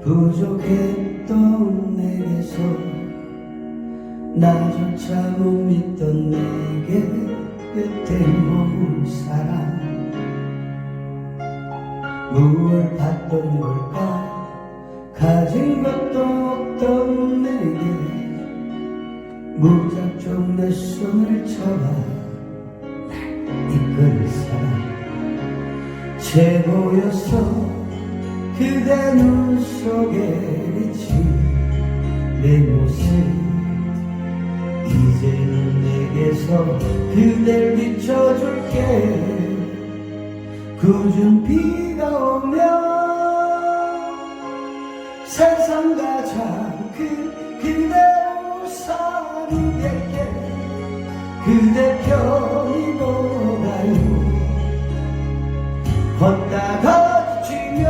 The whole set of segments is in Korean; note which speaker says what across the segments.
Speaker 1: 부족했던 내게서 나조차 못 믿던 내게 곁에 머문 사랑 무얼 받던 걸까 가진 것도 없던 내게 무작정 내 손을 잡아 날 이끌 사랑 채보여서 그대 눈 속에 비친 내 모습 이제는 내게서 그댈 비춰줄게 굳은 비가 오면 세상 가장 큰 그대 우산이 될게 그대 편히 돌아요 걷다가 지치면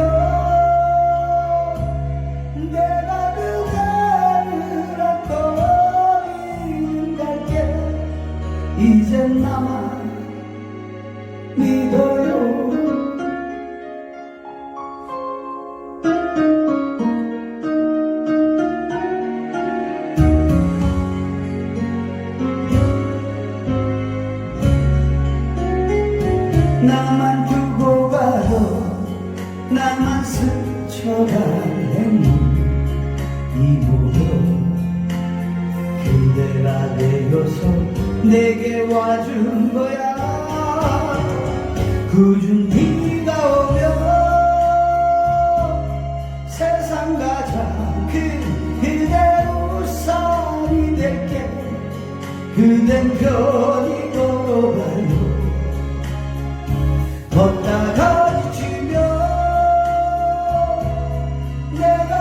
Speaker 1: 내가 그대를 안고 이른 갈게 이젠 나만 믿어요 나만 두고 가도 나만 스쳐가는 이 모든 그대가 되어서 내게 와준 거야 굳은 비가 오면 세상 가장 큰 그대 우산이 될게 그댄 편히 걸어가요 걷다가 지치면 내가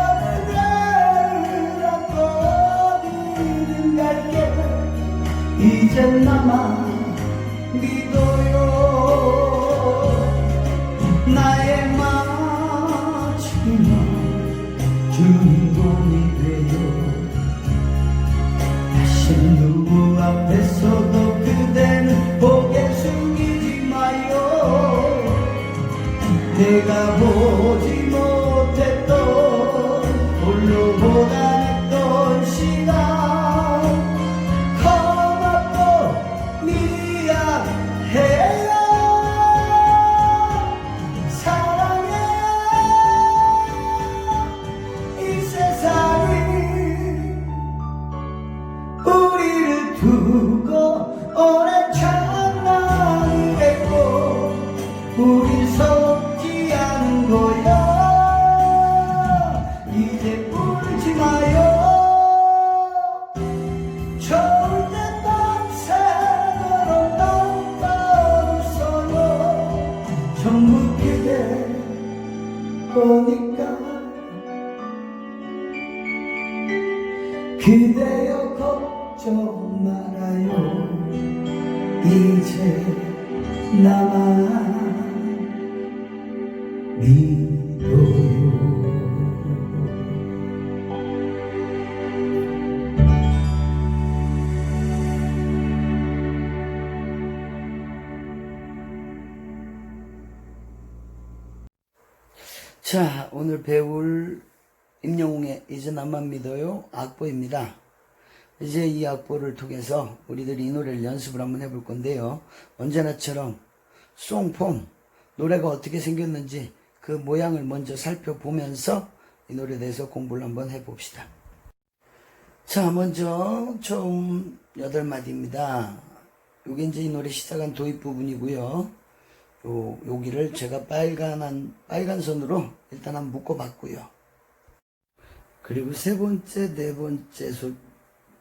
Speaker 1: 그대를 안고 이른 갈게 이젠 나만 믿어요 나의 마지막 주인공이 돼요 다시 누구 앞에서도 그대는 고개 숙이지 마요 내가 보지 못했던 홀로 보냈던 시간 고맙고 미안해요 사랑해 이 세상이 우리를 두고 오랜 장난이 됐고 우리 속지 않은 거야 이제 울지 마요 좋을 때 밤새도록 넌 웃어요 전부 그대 보니까 그대여 걱정 말아요 이제 나만 믿어요 자, 오늘 배울 임영웅의 이제 나만 믿어요 악보입니다. 이제 이 악보를 통해서 우리들이 이 노래를 연습을 한번 해볼 건데요. 언제나처럼 송폼 노래가 어떻게 생겼는지 그 모양을 먼저 살펴보면서 이 노래에 대해서 공부를 한번 해봅시다. 자, 먼저 처음 8마디입니다. 요게 이제 이 노래 시작한 도입 부분이고요. 여기를 제가 빨간 선으로 일단 한번 묶어봤고요. 그리고 세 번째, 네 번째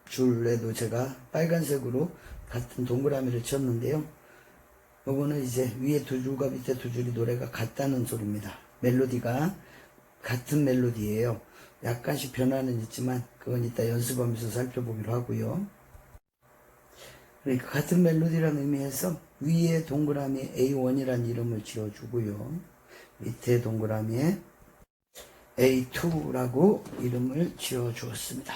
Speaker 1: 줄에도 제가 빨간색으로 같은 동그라미를 쳤는데요. 요거는 이제 위에 두 줄과 밑에 두 줄이 노래가 같다는 소리입니다. 멜로디가 같은 멜로디예요. 약간씩 변화는 있지만 그건 이따 연습하면서 살펴보기로 하고요. 그러니까 같은 멜로디라는 의미에서 위에 동그라미에 A1이라는 이름을 지어주고요. 밑에 동그라미에 A2라고 이름을 지어주었습니다.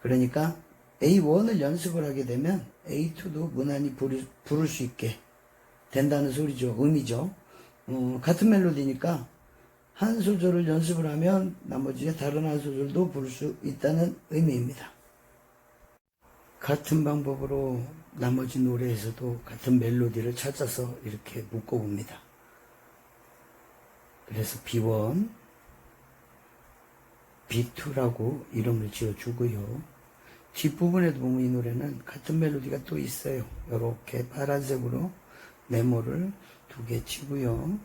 Speaker 1: 그러니까 A1을 연습을 하게 되면 A2도 무난히 부를 수 있게 된다는 소리죠. 의미죠. 같은 멜로디니까 한 소절을 연습을 하면 나머지 다른 한 소절도 부를 수 있다는 의미입니다. 같은 방법으로 나머지 노래에서도 같은 멜로디를 찾아서 이렇게 묶어봅니다. 그래서 B1, B2라고 이름을 지어주고요. 뒷부분에도 보면 이 노래는 같은 멜로디가 또 있어요. 이렇게 파란색으로 네모를 2개 치고요.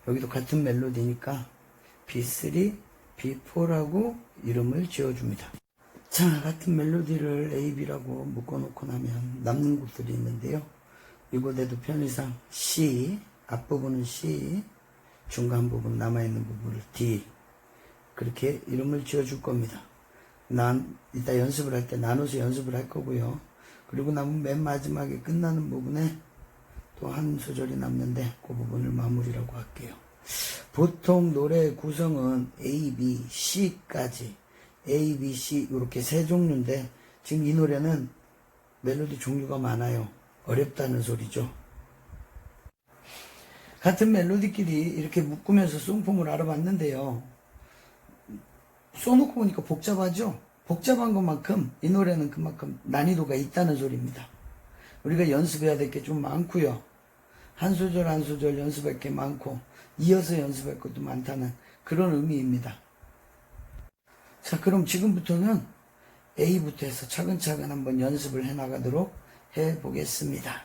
Speaker 1: 여기도 같은 멜로디니까 B3, B4라고 이름을 지어줍니다. 자, 같은 멜로디를 A, B라고 묶어놓고 나면 남는 곡들이 있는데요. 이곳에도 편의상 C, 앞부분은 C, 중간 부분, 남아있는 부분을 D, 그렇게 이름을 지어줄 겁니다. 이따 연습을 할 때 나눠서 연습을 할 거고요. 그리고 나면 맨 마지막에 끝나는 부분에 또 한 소절이 남는데 그 부분을 마무리라고 할게요. 보통 노래 구성은 A, B, C까지 A, B, C 이렇게 세 종류인데 지금 이 노래는 멜로디 종류가 많아요. 어렵다는 소리죠. 같은 멜로디끼리 이렇게 묶으면서 송폼을 알아봤는데요. 써놓고 보니까 복잡하죠? 복잡한 것만큼 이 노래는 그만큼 난이도가 있다는 소리입니다. 우리가 연습해야 될 게 좀 많고요. 한 소절 한 소절 연습할 게 많고 이어서 연습할 것도 많다는 그런 의미입니다. 자, 그럼 지금부터는 A부터 해서 차근차근 한번 연습을 해나가도록 해보겠습니다.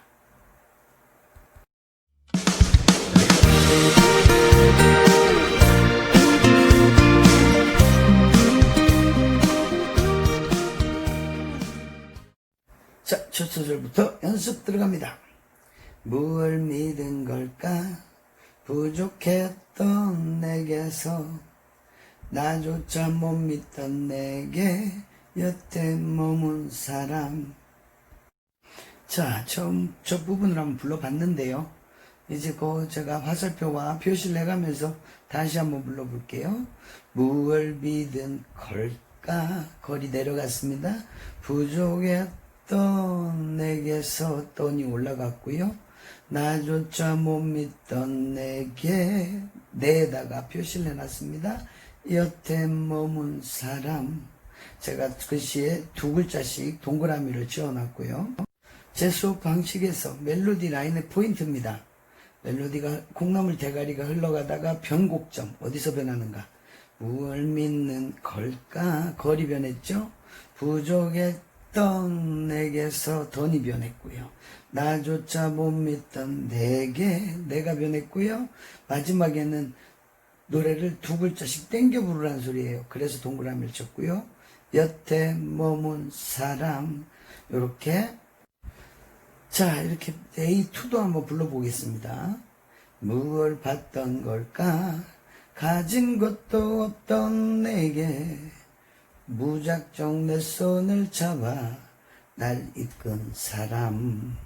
Speaker 1: 자, 첫 소절부터 연습 들어갑니다. 무얼 믿은 걸까? 부족했던 내게서 나조차 못 믿던 내게 여태 머문 사람. 자, 처음 첫 부분을 한번 불러봤는데요. 이제 제가 화살표와 표시를 해가면서 다시 한번 불러볼게요. 무얼 믿은 걸까? 걸이 내려갔습니다. 부족했던 내게서 떤이 올라갔고요. 나조차 못 믿던 내게 내에다가 표시를 해놨습니다. 여태 머문 사람. 제가 글씨에 2글자씩 동그라미를 지어놨고요. 제 수업 방식에서 멜로디 라인의 포인트입니다. 멜로디가 콩나물 대가리가 흘러가다가 변곡점 어디서 변하는가? 무얼 믿는 걸까? 걸이 변했죠? 부족했던 내게서 던이 변했고요. 나조차 못 믿던 내게 내가 변했고요. 마지막에는 노래를 2글자씩 땡겨 부르라는 소리예요. 그래서 동그라미를 쳤고요. 여태 머문 사람. 요렇게. 자, 이렇게 A2도 한번 불러보겠습니다. 무얼 받던 걸까? 가진 것도 없던 내게 무작정 내 손을 잡아 날 이끈 사람.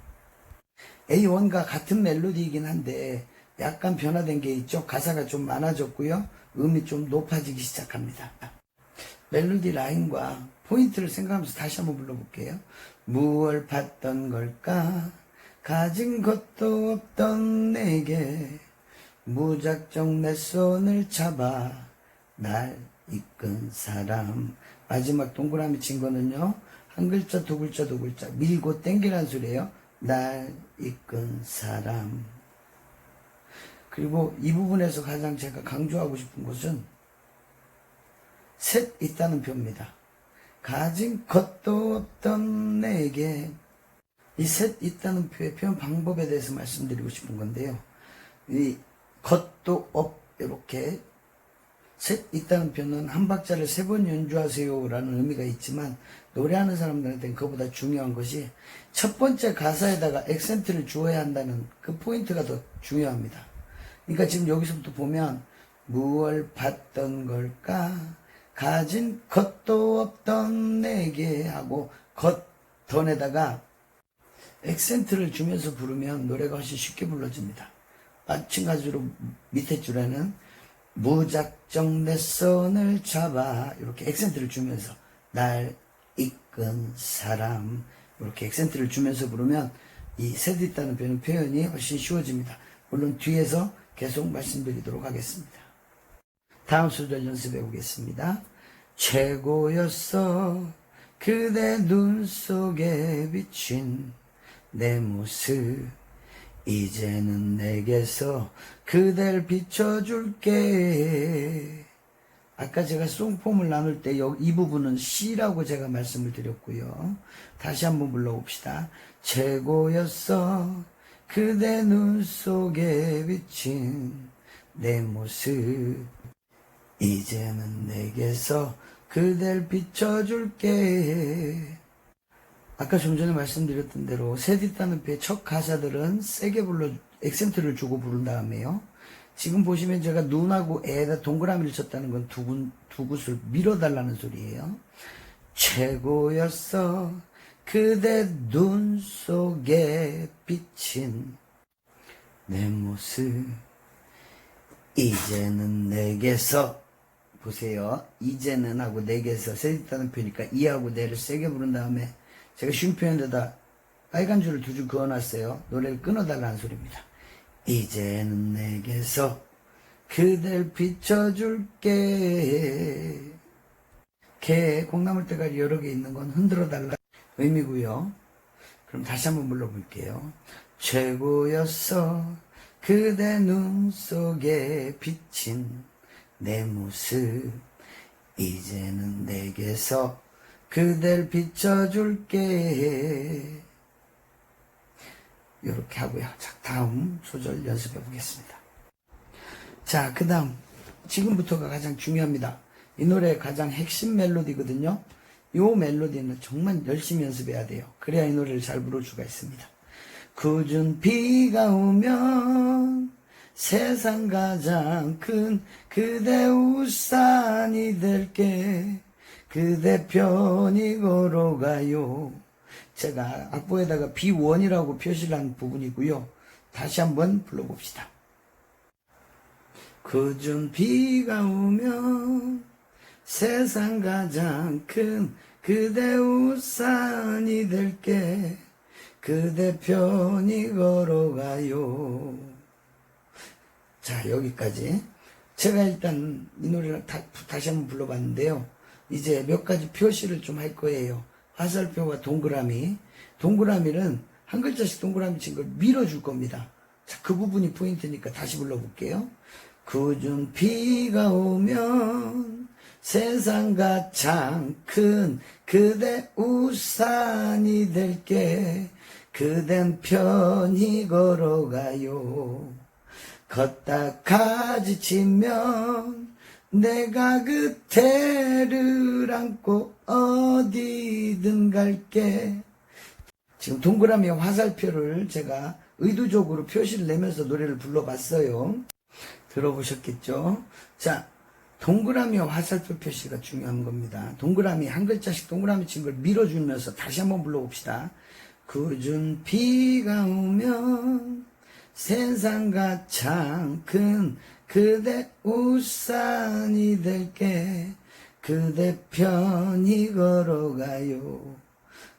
Speaker 1: A1과 같은 멜로디이긴 한데 약간 변화된 게 있죠. 가사가 좀 많아졌고요. 음이 좀 높아지기 시작합니다. 멜로디 라인과 포인트를 생각하면서 다시 한번 불러볼게요. 무얼 받던 걸까? 가진 것도 없던 내게 무작정 내 손을 잡아 날 이끈 사람. 마지막 동그라미 친 거는요. 한 글자, 2글자, 2글자 밀고 땡기라는 소리예요. 날 이끈 사람. 그리고 이 부분에서 가장 제가 강조하고 싶은 것은 셋 있다는 표입니다. 가진 것도 없던 내게. 이 셋 있다는 표의 표현 방법에 대해서 말씀드리고 싶은 건데요. 이 것도 없 이렇게 셋 있다는 표현은 한 박자를 3번 연주하세요 라는 의미가 있지만 노래하는 사람들한테는 그보다 중요한 것이 첫 번째 가사에다가 액센트를 주어야 한다는 그 포인트가 더 중요합니다. 그러니까 지금 여기서부터 보면 무얼 받던 걸까? 가진 것도 없던 내게 하고 덧던에다가 액센트를 주면서 부르면 노래가 훨씬 쉽게 불러집니다. 마찬가지로 밑에 줄에는 무작정 내 손을 잡아 이렇게 액센트를 주면서 날 이끈 사람 이렇게 액센트를 주면서 부르면 이 셋 있다는 표현이 훨씬 쉬워집니다. 물론 뒤에서 계속 말씀드리도록 하겠습니다. 다음 소절 연습해 보겠습니다. 최고였어 그대 눈 속에 비친 내 모습 이제는 내게서 그댈 비춰줄게. 아까 제가 송폼을 나눌 때 이 부분은 C라고 제가 말씀을 드렸고요. 다시 한번 불러봅시다. 최고였어 그대 눈 속에 비친 내 모습 이제는 내게서 그댈 비춰줄게. 아까 좀 전에 말씀드렸던 대로 세디타는페의 첫 가사들은 세게 불러 액센트를 주고 부른 다음에요. 지금 보시면 제가 눈하고 애에다 동그라미를 쳤다는 건 두 곳을 밀어달라는 소리예요. 최고였어 그대 눈 속에 비친 내 모습 이제는 내게서 보세요. 이제는 하고 내게서 세디타는 표니까 이하고 내를 세게 부른 다음에 제가 쉼 표현에다 빨간 줄을 두 줄 그어놨어요. 노래를 끊어달라는 소리입니다. 이제는 내게서 그댈 비춰줄게. 개에 콩나물대가리 여러 개 있는 건 흔들어달라 의미고요. 그럼 다시 한번 불러볼게요. 최고였어 그대 눈 속에 비친 내 모습 이제는 내게서 그댈 비춰줄게. 이렇게 하고요. 자, 다음 소절 연습해 보겠습니다. 자, 그 다음 지금부터가 가장 중요합니다. 이 노래의 가장 핵심 멜로디거든요. 이 멜로디는 정말 열심히 연습해야 돼요. 그래야 이 노래를 잘 부를 수가 있습니다. 굳은 비가 오면 세상 가장 큰 그대 우산이 될게 그대 편히 걸어가요. 제가 악보에다가 B1이라고 표시를 한 부분이고요. 다시 한번 불러봅시다. 굳은 비가 오면 세상 가장 큰 그대 우산이 될게 그대 편히 걸어가요. 자, 여기까지. 제가 일단 이 노래를 다시 한번 불러봤는데요. 이제 몇 가지 표시를 좀 할 거예요. 화살표와 동그라미. 동그라미는 한 글자씩 동그라미 친 걸 밀어줄 겁니다. 자, 그 부분이 포인트니까 다시 불러볼게요. 굳은 비가 오면 세상 가장 큰 그대 우산이 될게 그댄 편히 걸어가요. 걷다가 지치면 내가 그대를 안고 어디든 갈게. 지금 동그라미와 화살표를 제가 의도적으로 표시를 내면서 노래를 불러봤어요. 들어보셨겠죠? 자, 동그라미와 화살표 표시가 중요한 겁니다. 동그라미 한 글자씩 동그라미 친 걸 밀어주면서 다시 한번 불러봅시다. 굳은 비가 오면 세상 가장 큰 그대 우산이 될게 그대 편히 걸어가요.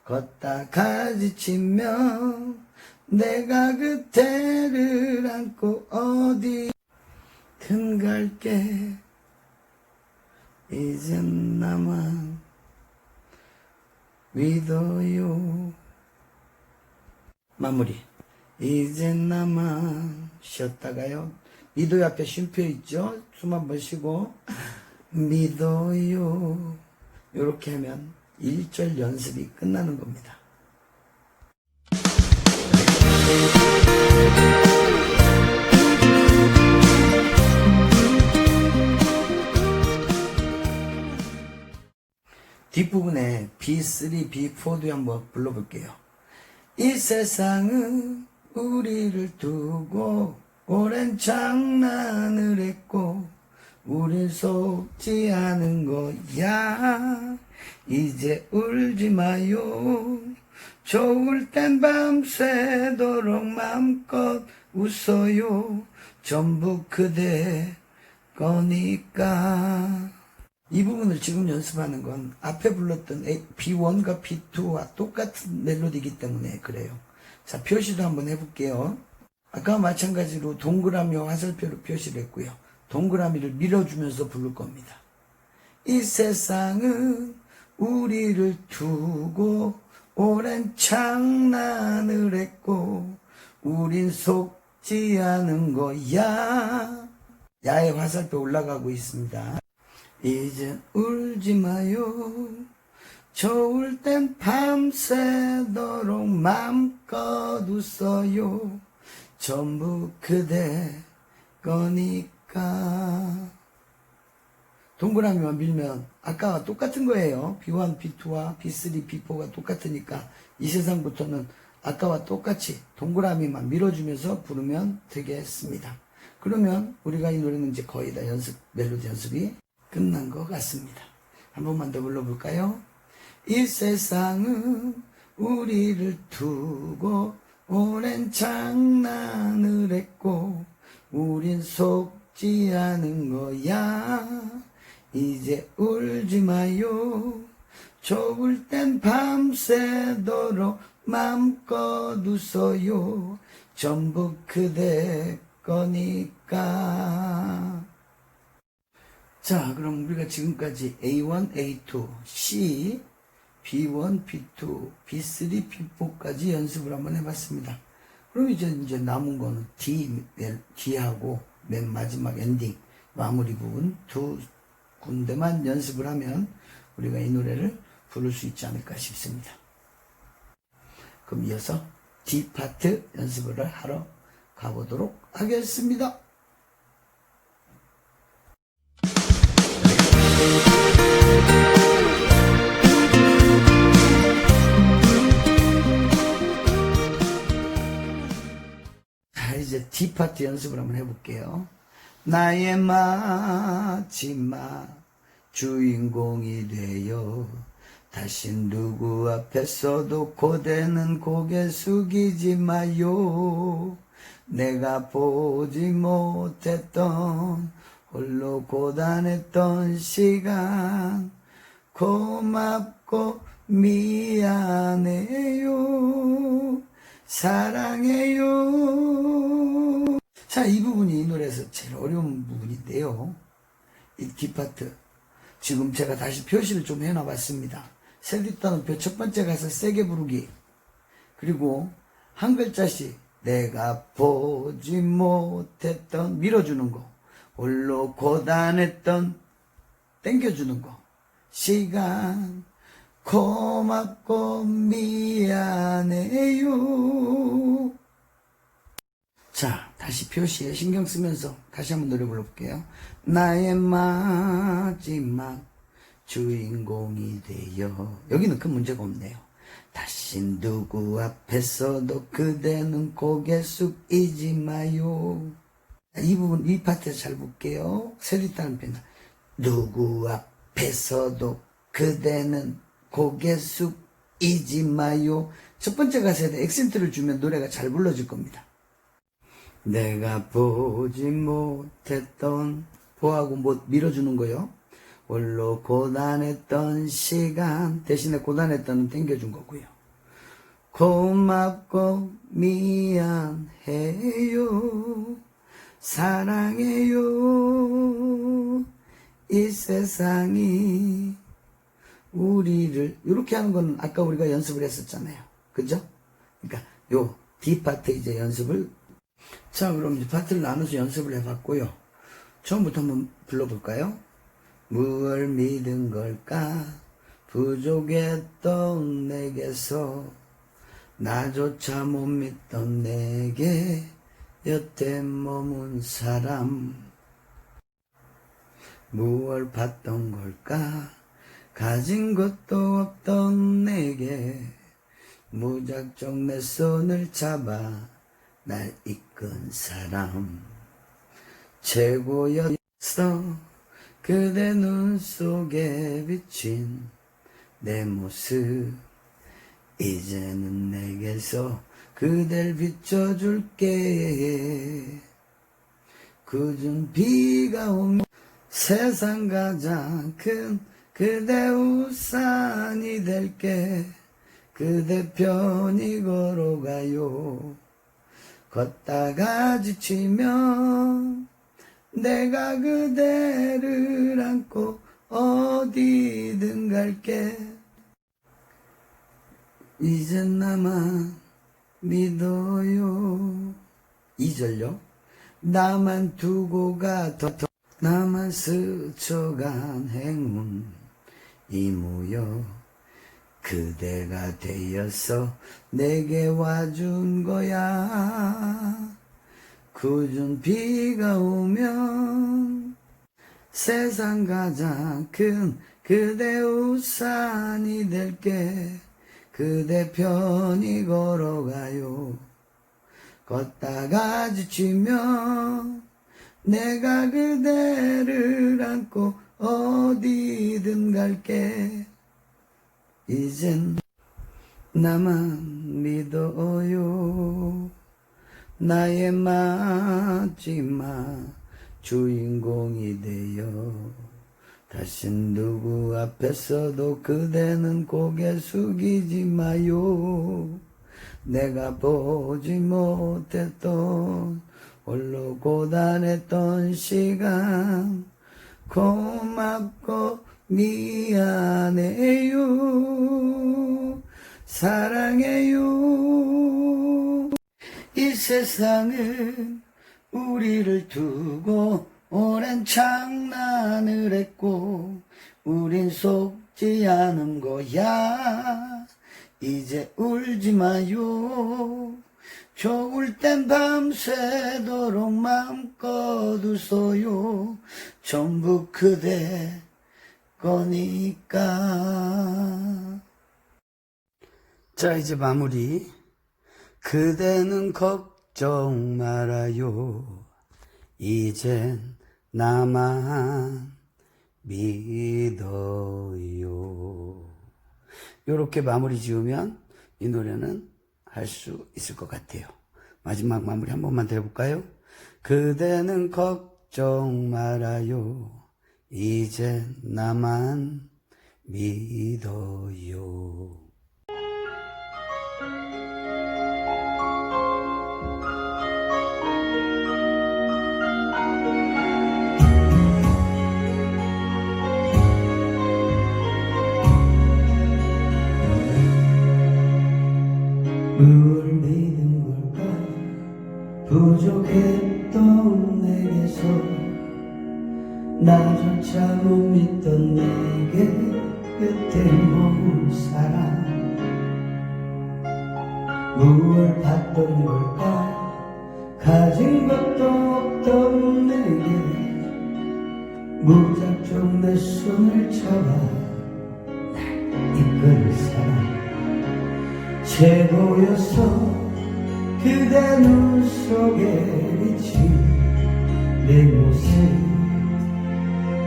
Speaker 1: 걷다가 지치면 내가 그대를 안고 어디든 갈게. 이젠 나만 믿어요. 마무리. 이젠 나만 쉬었다가요. 믿어요 앞에 쉼표 있죠? 숨 한번 쉬고 믿어요. 이렇게 하면 1절 연습이 끝나는 겁니다. 뒷부분에 B3, B4도 한번 불러볼게요. 이 세상은 우리를 두고 오랜 장난을 했고 우린 속지 않은 거야. 이제 울지 마요. 좋을 땐 밤새도록 마음껏 웃어요. 전부 그대 거니까. 이 부분을 지금 연습하는 건 앞에 불렀던 B1과 B2와 똑같은 멜로디이기 때문에 그래요. 자, 표시도 한번 해볼게요. 아까와 마찬가지로 동그라미와 화살표로 표시를 했고요. 동그라미를 밀어주면서 부를 겁니다. 이 세상은 우리를 두고 오랜 장난을 했고 우린 속지 않은 거야. 야의 화살표 올라가고 있습니다. 이젠 울지 마요. 좋을 땐 밤새도록 맘껏 웃어요. 전부 그대 거니까. 동그라미만 밀면 아까와 똑같은 거예요. B1, B2와 B3, B4가 똑같으니까 이 세상부터는 아까와 똑같이 동그라미만 밀어주면서 부르면 되겠습니다. 그러면 우리가 이 노래는 이제 거의 다 멜로디 연습이 끝난 것 같습니다. 한 번만 더 불러볼까요? 이 세상은 우리를 두고 오랜 장난을 했고 우린 속지 않은 거야. 이제 울지 마요. 좋을 땐 밤새도록 맘껏 웃어요. 전부 그대 거니까. 자, 그럼 우리가 지금까지 A1, A2, C, B1, B2, B3, B4까지 연습을 한번 해봤습니다. 그럼 이제 남은 거는 D하고 맨 마지막 엔딩, 마무리 부분 두 군데만 연습을 하면 우리가 이 노래를 부를 수 있지 않을까 싶습니다. 그럼 이어서 D 파트 연습을 하러 가보도록 하겠습니다. 자, 이제 D 파트 연습을 한번 해볼게요. 나의 마지막 주인공이 되어 다시 누구 앞에서도 고대는 고개 숙이지 마요. 내가 보지 못했던 홀로 고단했던 시간 고맙고 미안해요. 사랑해요. 자, 이 부분이 이 노래에서 제일 어려운 부분인데요. 이 D파트. 지금 제가 다시 표시를 좀 해놔봤습니다. 세디따는 첫 번째 가사 세게 부르기. 그리고 한 글자씩 내가 보지 못했던 밀어주는 거. 홀로 고단했던 땡겨주는 거. 시간 고맙고 미안해요. 자, 다시 표시에 신경 쓰면서 다시 한번 노래 불러볼게요. 나의 마지막 주인공이 되어. 여기는 큰 문제가 없네요. 다시 누구 앞에서도 그대는 고개 숙이지 마요. 이 부분, 이 파트에서 잘 볼게요. 세리따는 펜. 누구 앞에서도 그대는 고개 숙이지 마요. 첫 번째 가사에 액센트를 주면 노래가 잘 불러질 겁니다. 내가 보지 못했던 보하고 못 밀어주는 거요. 홀로 고단했던 시간 대신에 고단했던 땡겨준 거고요. 고맙고 미안해요. 사랑해요. 이 세상이 우리를 이렇게 하는 건 아까 우리가 연습을 했었잖아요. 그죠? 그러니까 요 D 파트 이제 연습을. 자, 그럼 이제 파트를 나눠서 연습을 해봤고요. 처음부터 한번 불러볼까요? 무얼 믿은 걸까? 부족했던 내게서 나조차 못 믿던 내게 여태 머문 사람. 무얼 봤던 걸까? 가진 것도 없던 내게 무작정 내 손을 잡아 날 이끈 사람. 최고였어 그대 눈 속에 비친 내 모습. 이제는 내게서 그댈 비춰줄게. 굳은 비가 오면 세상 가장 큰 그대 우산이 될게. 그대 편히 걸어가요. 걷다가 지치면 내가 그대를 안고 어디든 갈게. 이젠 나만 믿어요. 2절요. 나만 두고 가도 나만 스쳐간 행운 이무여 그대가 되어서 내게 와준 거야. 굳은 비가 오면 세상 가장 큰 그대 우산이 될게. 그대 편히 걸어가요. 걷다가 지치면 내가 그대를 안고 어디든 갈게. 이젠 나만 믿어요. 나의 마지막 주인공이 되어 다신 누구 앞에서도 그대는 고개 숙이지 마요. 내가 보지 못했던 홀로 고단했던 시간 고맙고 미안해요. 사랑해요. 이 세상은 우리를 두고 오랜 장난을 했고 우린 속지 않은 거야. 이제 울지 마요. 좋을 땐 밤새도록 마음껏 웃어요. 전부 그대 거니까. 자, 이제 마무리. 그대는 걱정 말아요. 이젠 나만 믿어요. 이렇게 마무리 지으면 이 노래는 할 수 있을 것 같아요. 마지막 마무리 한 번만 더 해볼까요? 그대는 걱정 말아요. 이젠 나만 믿어요. 뭘 믿은 걸까? 부족했던 내게서 나조차 못 믿던 내게 곁에 머문 사랑. 무얼 봤던 걸까? 가진 것도 없던 내게 무작정 내 손을 잡아 날 이끌 사랑. 최고였어 그대 눈 속에 비친 내 모습.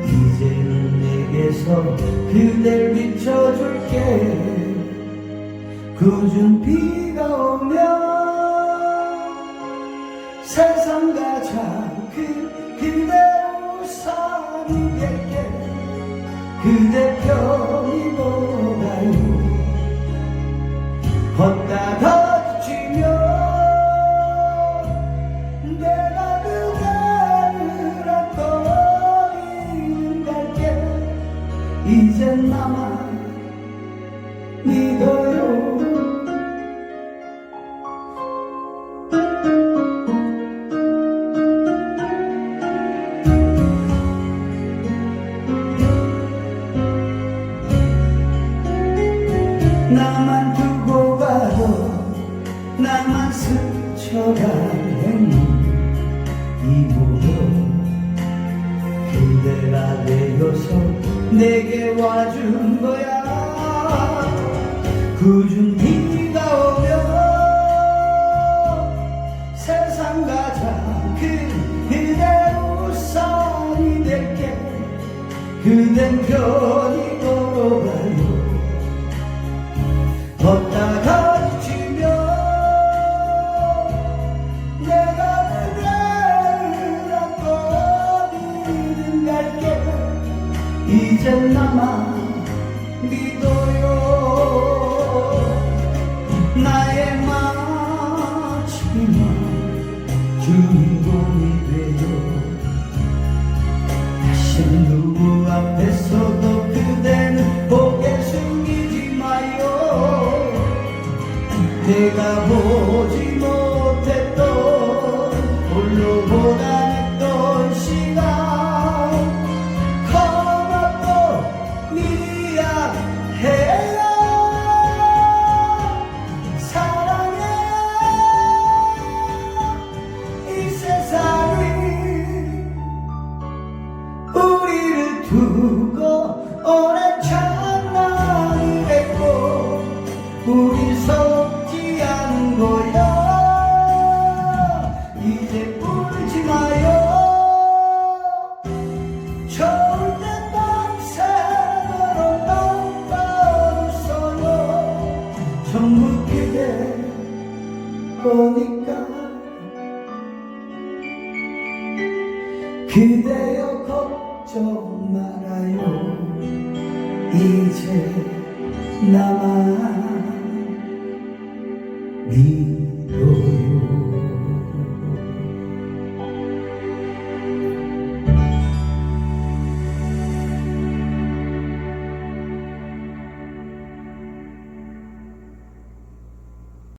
Speaker 1: 이제는 내게서 그댈 비춰줄게. 굳은 비가 오면 세상 가장 큰 그대 우산이 될게. 그대 편히 걸어가요. 걷다가 지치면 내가 그대를 안고 어디든 갈게. 이젠 나만 믿어요. 나만 두고 가도 나만 스쳐가는 이 모여 그대가 되어서 내게 와준 거야. 굳은 비가 오면 세상 가장 큰 그대 우산이 될게. 그댄 편히 걸어가요. 걷다가 지치면 내가 그대를 안고 어디든 갈게. 이젠 나만 믿어요. 나의 마지막 주인공이 되어 내가 보지 못했던 홀로 보냈던 시간 고맙고 미안해요 사랑해요 이 세상이 우리를 두고 오랜 장난이 됐고 우리 속지 않은 거야 이제 울지 마요 좋을 때 밤새도록 넘어졌어요 전부 그대 보니까 그대여 걱정 말아요 이제 나만